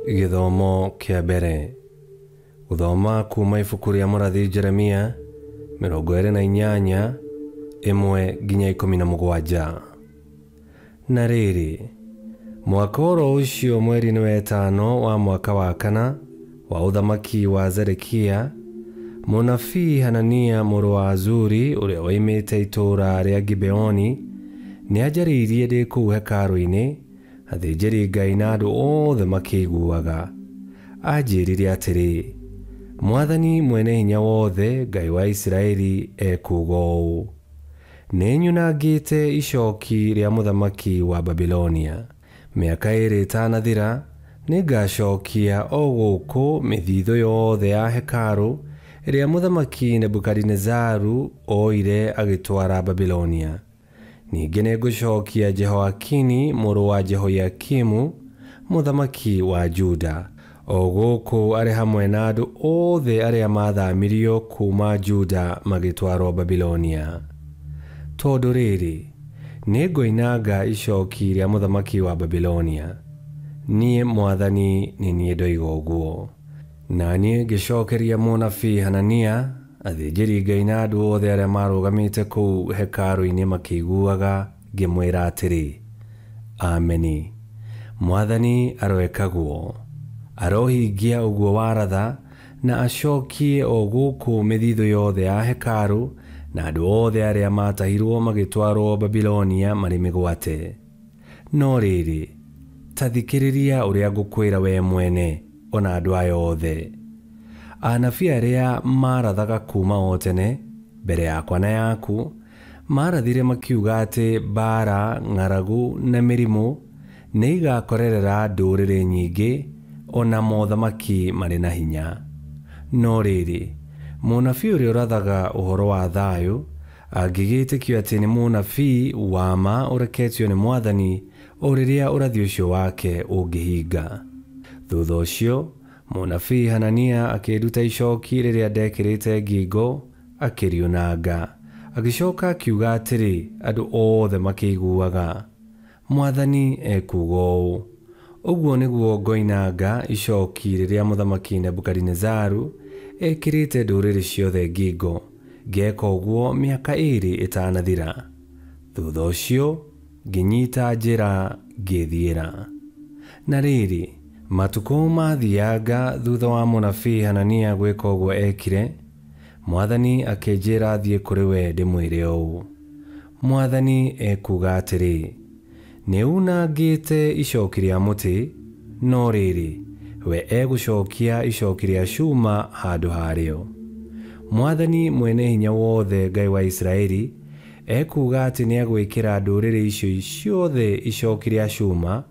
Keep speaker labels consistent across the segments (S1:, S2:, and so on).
S1: Githomo kia mbere. Guthoma kuma ibuku ria Mũrathi Jeremia 28 1 nginya 17. Na rĩrĩ, mwaka ũcio mweri-inĩ wa ĩtano wa mwaka wa kana wa uthamaki wa Zedekia, mũnabii Hanania mũrũ wa Azuri ũrĩa waimĩte itũũra rĩa Gibeoni nĩanjarĩirie ndĩ kũu hekarũ-inĩ, athĩnjĩri Ngai na andũ othe makĩiguaga. Anjĩrire atĩrĩ, Mwathani mwene hinya wothe, Ngai wa Isiraeli ekuuga ũũ: nĩnyunangĩte icoki rĩa mũthamaki wa Babilonia. Mĩaka ĩrĩ ĩtanathira, nĩngacokia o gũkũ mĩthithũ yothe ya hekarũ ĩrĩa mũthamaki Nebukadinezaru oire agĩtwara Babilonia. Ningĩ nĩngũcokia Jehoakini mũrũ wa Jehoiakimu mũthamaki wa Juda o gũkũ arĩ hamwe na andũ othe arĩa mathamirio kuma Juda magĩtwarwo Babilonia. Tondũ rĩrĩ, nĩngũinanga icoki rĩa mũthamaki wa Babilonia. Niĩ Mwathani nĩ niĩ ndoiga ũguo. Na niĩ ngĩcokeria mũnabii Hanania, athĩnjĩri Ngai na andũ othe arĩa marũgamĩte kũu hekarũ-inĩ makĩiguaga, ngĩmwĩra atĩrĩ, Ameni. Mwathani aroĩkagwo. Arohingia ũguo waratha, na acokie o gũkũ mĩthithũ yothe ya hekarũ na andũ othe arĩa matahirwo magĩtwarwo Babilonia marĩ mĩgwate. No rĩrĩ, ta thikĩrĩria ũrĩa ngũkwĩra we mwene, ona andũ aya othe. Anabii arĩa marathaga kuma o tene, mbere yakwa na yaku, marathire makiuga atĩ mbara, ng'aragu na mĩrimũ nĩigakorerera ndũrĩrĩ nyingĩ, ona mothamaki marĩ na hinya. No rĩrĩ, mũnabii ũrĩa ũrathaga ũhoro wa thayũ angĩgĩtĩkio atĩ nĩ mũnabii wa ma ũreketio nĩ Mwathani o rĩrĩa ũrathi ũcio wake ũngĩhinga. Thutha ũcio, mũnabii Hanania akĩnduta icoki rĩrĩa ndekĩrĩte ngingo, akĩriunanga. Agĩcoka akiuga atĩrĩ, andũ othe makĩiguaga, Mwathani ekuuga ũũ: ũguo nĩguo ngoinanga icoki rĩrĩa mũthamaki Nebukadinezaru ekĩrĩte ndũrĩrĩ ciothe ngingo. Ngeka ũguo mĩaka ĩrĩ ĩtanathira. Thutha ũcio, ngĩnyita njĩra ngĩthiĩra. Na rĩrĩ, matukũ mathianga thutha wa mũnabii Hanania gwĩka ũguo ekire, Mwathani akĩnjĩra thiĩ kũrĩ we ndĩmwĩre ũũ: Mwathani ekuuga atĩrĩ, nĩunangĩte icoki rĩa mũtĩ, no rĩrĩ, we egũcokia icoki rĩa cuma handũ harĩo. Mwathani mwene hinya wothe, Ngai wa Isiraeli, ekuuga atĩ nĩegwĩkĩra ndũrĩrĩ icio ciothe icoki rĩa cuma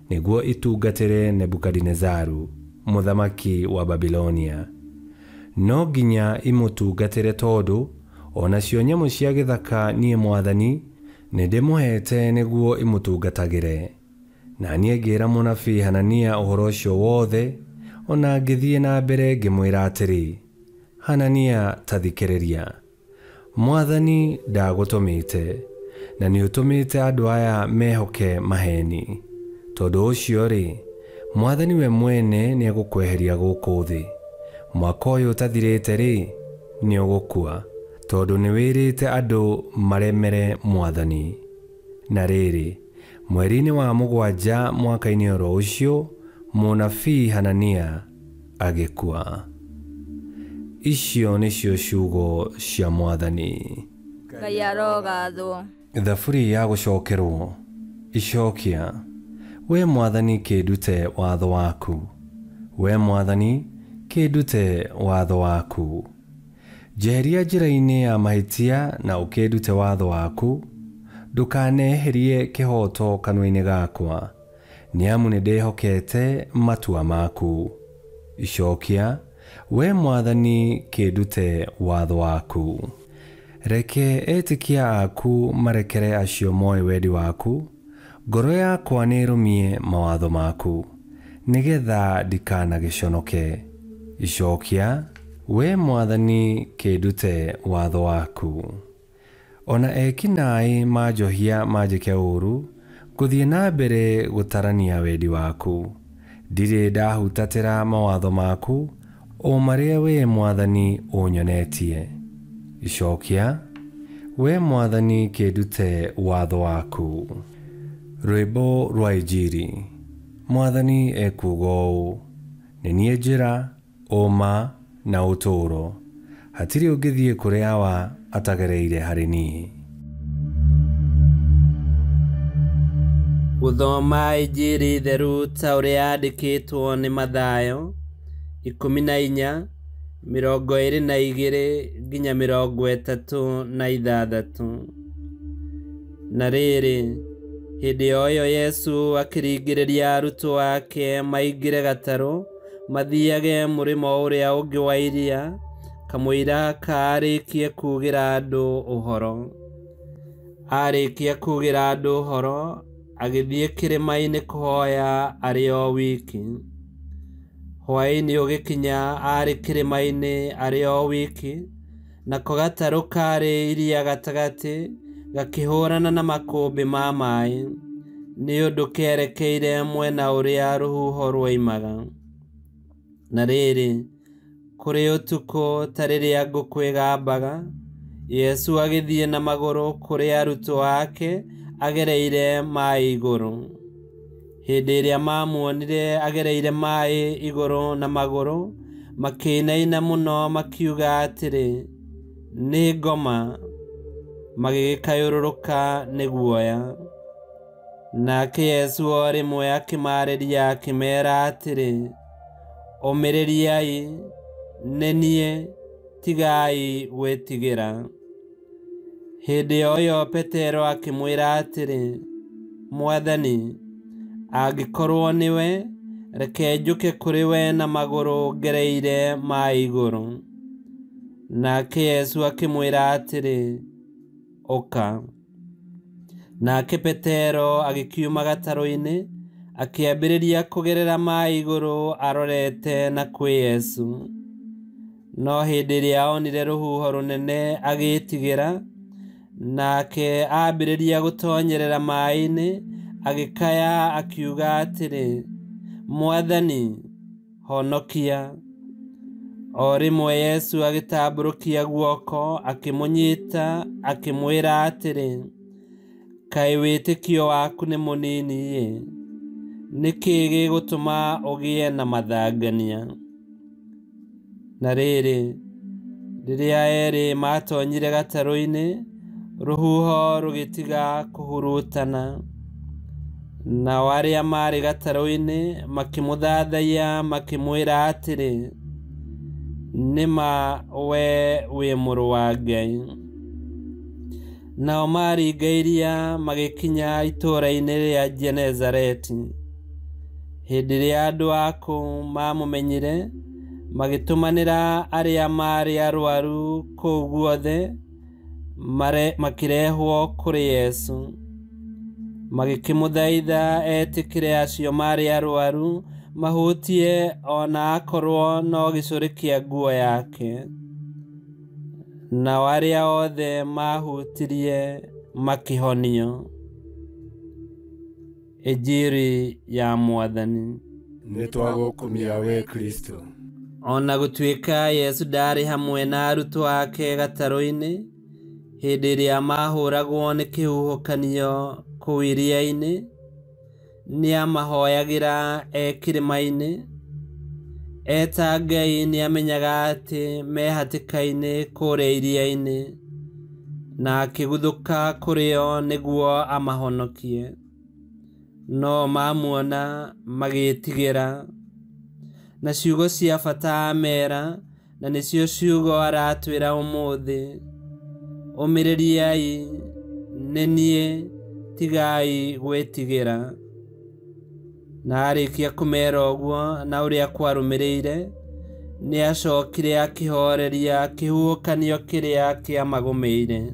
S1: nĩguo itungatĩre Nebukadinezaru, mũthamaki wa Babilonia. No nginya imũtungatĩre tondũ onacio nyamũ cia gĩthaka niĩ Mwathani nĩndĩmũhete nĩguo imũtungatagĩre. Na niĩ ngĩĩra mũnabii Hanania ũhoro ũcio wothe, ona ngĩthiĩ na mbere ngĩmwĩra atĩrĩ, Hanania, ta thikĩrĩria. Mwathani ndagũtũmĩte, na nĩũtũmĩte andũ aya mehoke maheni. Tondũ ũcio-rĩ, Mwathani we mwene nĩegũkweheria gũkũ thĩ. Mwaka ũyũ ũtathirĩte-rĩ, nĩũgũkua, tondũ nĩwĩrĩte andũ maremere Mwathani. Na rĩrĩ, mweri-inĩ wa 7 mwaka-inĩ oro ũcio, mũnabii Hanania agĩkua. Icio nĩcio ciugo cia Mwathani.
S2: Ngai arogathwo.
S1: Thaburi ya gũcokerwo. Icokia. We Mwathani kĩndute watho waku. We Mwathani kĩndute watho waku. Njeheria njĩra-inĩ ya mahĩtia na ũkĩndute watho waku. Ndũkaneherie kĩhoto kanua-inĩ gakwa, nĩamu nĩndĩhokete matua maku. Icokia. We Mwathani kĩndute watho waku. Reke etĩkia aku marekere acio moĩ wendi waku. Ngoro yakwa nĩrũmie mawatho maku, nĩgetha ndikanagĩconoke. Icokia. We Mwathani kĩndute watho waku. Ona ekinaĩ manjohia manjĩke ũũru, ngũthiĩ na mbere gũtarania wendi waku. ndirĩ ndahutatĩra mawatho maku o marĩa we Mwathani ũnyonetie. Icokia, we Mwathani kĩndute watho waku. Rwĩmbo rwa Injiri. Mwathani ekuuga ũũ: nĩ niĩ njĩra, ũma na ũtũũro. Hatirĩ ũngĩthiĩ kũrĩ Awa atagereire harĩ niĩ.
S3: Gũthoma Injiri theru ta ũrĩa yandĩkĩtwo nĩ Mathayo 14:22 nginya 36. Na rĩrĩ, hĩndĩ o ĩyo Yesu akĩringĩrĩria arutwo ake maingĩre gatarũ mathiage mũrĩmo ũrĩa ũngĩ wa iria, kamũira kaarĩkie kuugĩra andũ ũhoro. Arĩkia kuugĩra andũ ũhoro, agĩthiĩ kĩrĩma-inĩ kũhoya arĩ o wiki. Hwaĩ-inĩ ũgĩkinya arĩ kĩrĩma-inĩ arĩ o wiki, nako gatarũ karĩ iria gatagatĩ gakĩhũrana na makũmbĩ ma maaĩ, nĩ ũndũ kerekeire mwena ũrĩa rũhuho rwoimaga. Na rĩrĩ, kũrĩ ũtukũ ta rĩrĩa ngũkũ ĩgambaga, Yesu agĩthiĩ na magũrũ kũrĩ arutwo ake agereire maaĩ igũrũ. Hĩndĩ ĩrĩa mamuonire agereire maaĩ igũrũ na magũrũ, makĩinaina mũno makiuga atĩrĩ, nĩ ngoma, magĩgĩkayũrũrũka nĩ guoya. Nake Yesu o rĩmwe akĩmaarĩria akĩmeera atĩrĩ, ũmĩrĩriai, nĩ niĩ, tigai gwĩtigĩra. Hĩndĩ o ĩyo Petero akĩmwĩra atĩrĩ, Mwathani, angĩkorwo nĩwe, reke njũke kũrĩ we na magũrũ ngereire maaĩ igũrũ. Nake Yesu akĩmwĩra atĩrĩ, ũka. Nake Petero agĩkiuma gatarũ-inĩ, akĩambĩrĩria kũgerera maaĩ igũrũ arorete na kwĩ Yesu. No hĩndĩ ĩrĩa onire rũhuho rũnene agĩĩtigĩra, nake aambĩrĩria gũtonyerera maaĩ-inĩ, agĩkaya akiuga atĩrĩ, Mwathani, honokia. O rĩmwe Yesu agĩtambũrũkia guoko akĩmũnyiita akĩmwĩra atĩrĩ, kaĩ wĩtĩkio waku nĩ mũnini-ĩ, nĩkĩ gĩgũtũma ũgĩe na mathangania? Na rĩrĩ, rĩrĩa erĩ matonyire gatarũ-inĩ, rũhuho rũgĩtiga kũhurutana. Nao arĩa marĩ gatarũ-inĩ makĩmũthathaiya makĩmwĩra atĩrĩ, nĩma we wĩ Mũrũ wa Ngai. Nao maringairia magĩkinya itũũra-inĩ rĩa Genezareti. Hĩndĩ ĩrĩa andũ a kũu mamũmenyire, magĩtũmanĩra arĩa marĩ arũaru kũu guothe makĩrehwo kũrĩ Yesu. Magĩkĩmũthaitha etĩkĩre acio marĩ arũaru mahutie ona akorwo no gĩcũrĩ kĩa nguo yake. Nao arĩa othe mahutirie makĩhonio. Injiri ya Mwathani.
S4: Nĩ twagũkumia we Kristo.
S3: Ona gũtuĩka Yesu ndarĩ hamwe na arutwo ake gatarũ-inĩ, hĩndĩ ĩrĩa mahũragwo nĩ kĩhuhũkanio kũu iria-inĩ, nĩamahoyagĩra kĩrĩma-inĩ. Eta Ngai nĩamenyaga atĩ me hatĩka-inĩ kũrĩa iria-inĩ, na akĩguthũka kũrĩ o nĩguo amahonokie. No mamuona magĩĩtigĩra. Na ciugo cia bata amera, na nĩcio ciugo aratwĩra ũmũthĩ, ũmĩrĩriai, nĩ niĩ, tigai gwĩtigĩra. Na arĩkia kũmera ũguo na ũrĩa kwarũmĩrĩire, nĩacokire akĩhoreria kĩhuhũkanio kĩrĩa kĩamagũmĩire,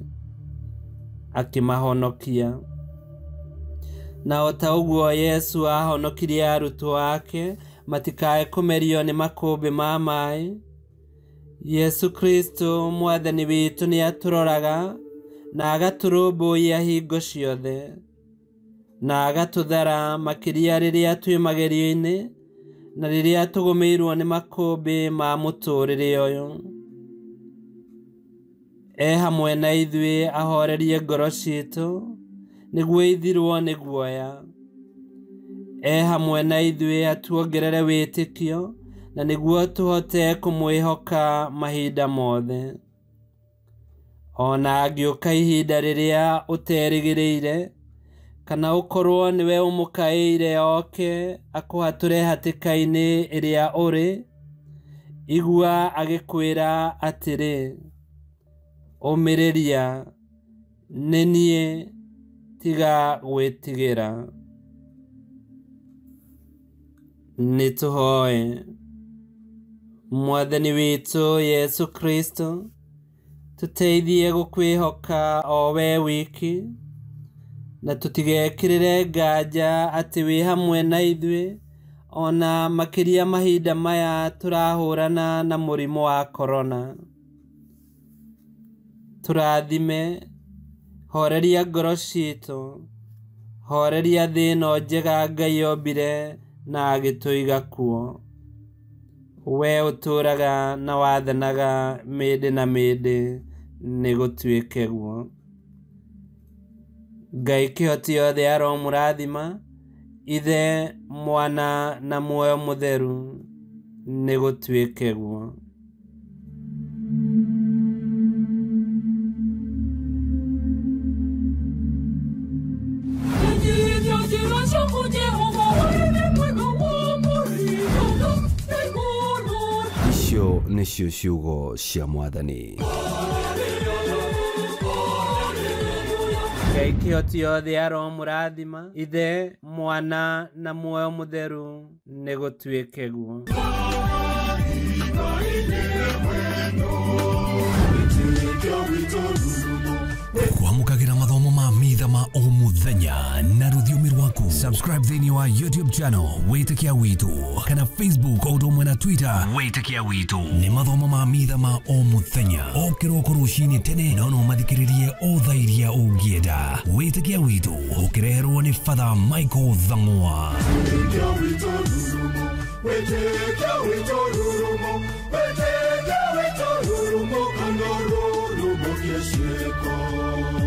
S3: akĩmahonokia. Na o ta ũguo Yesu ahonokirie arutwo ake matikae kũmerio nĩ makũmbĩ ma maaĩ, Yesu Kristo Mwathani witũ nĩatũroraga na agatũrũmbũiya hingo ciothe, na agatũthara makĩria rĩrĩa twĩ magerio-inĩ, na riria tugumirwo ni makumbi ma muturire uyu hamwe na ithuĩ ahorerie ngoro ciitũ nĩguo ithirwo nĩ guoya. Hamwe na ithuĩ atuongerere wĩtĩkio na nĩguo tũhote kũmwĩhoka mahinda mothe. Ona angĩũka ihinda rĩrĩa ũterĩgĩrĩire kana ũkorwo nĩwe ũmũkaĩire oke akũhatũre hatĩka-inĩ ĩrĩa ũrĩ, igua agĩkwĩra atĩrĩ, ũmĩrĩria, nĩ niĩ, tiga gwĩtigĩra. Nĩtũhoe. Mwathani witũ Yesu Kristo, tũteithie gũkwĩhoka o we wiki, na tũtigekĩrĩre nganja atĩ wĩ hamwe na ithuĩ, ona makĩria mahinda maya tũrahũrana na mũrimũ wa korona. Tũrathime, horeria ngoro ciitũ, horeria thĩĩno njega Ngai ombire na agĩtũiga kuo. We ũtũũraga na wathanaga mĩndĩ na mĩndĩ, nĩ gũtuĩke guo. Ngai kĩhoti yothe aromũrathima, Ithe, Mwana na Muoyo Mũtheru, nĩ gũtuĩke guo.
S5: Icio nĩcio ciugo cia Mwathani.
S3: Ngai kĩhoti yothe aromũrathima, Ithe, Mwana na Muoyo Mũtheru, nĩ gũtuĩke guo.
S6: Kwamũkagĩra mathomo ma mitha ma o mũthenya na rũthiomi rwaku. Subscribe thĩinĩ wa YouTube channel Wĩtĩkia Witũ, kana Facebook o ũndũ ũmwe na Twitter Wĩtĩkia Witũ. Nĩ mathomo ma mitha ma o mũthenya, o kĩroko rũcinĩ tene, na no mathikĩrĩrie o thaa iria ũngĩenda. Wĩtĩkia Witũ ũkĩreherwo nĩ Father Michael Thang'wa. Wĩtĩkia Witũ rurumo, Wĩtĩkia Witũ rurumo, Wĩtĩkia Witũ rurumo, kana rurumo kĩciĩko.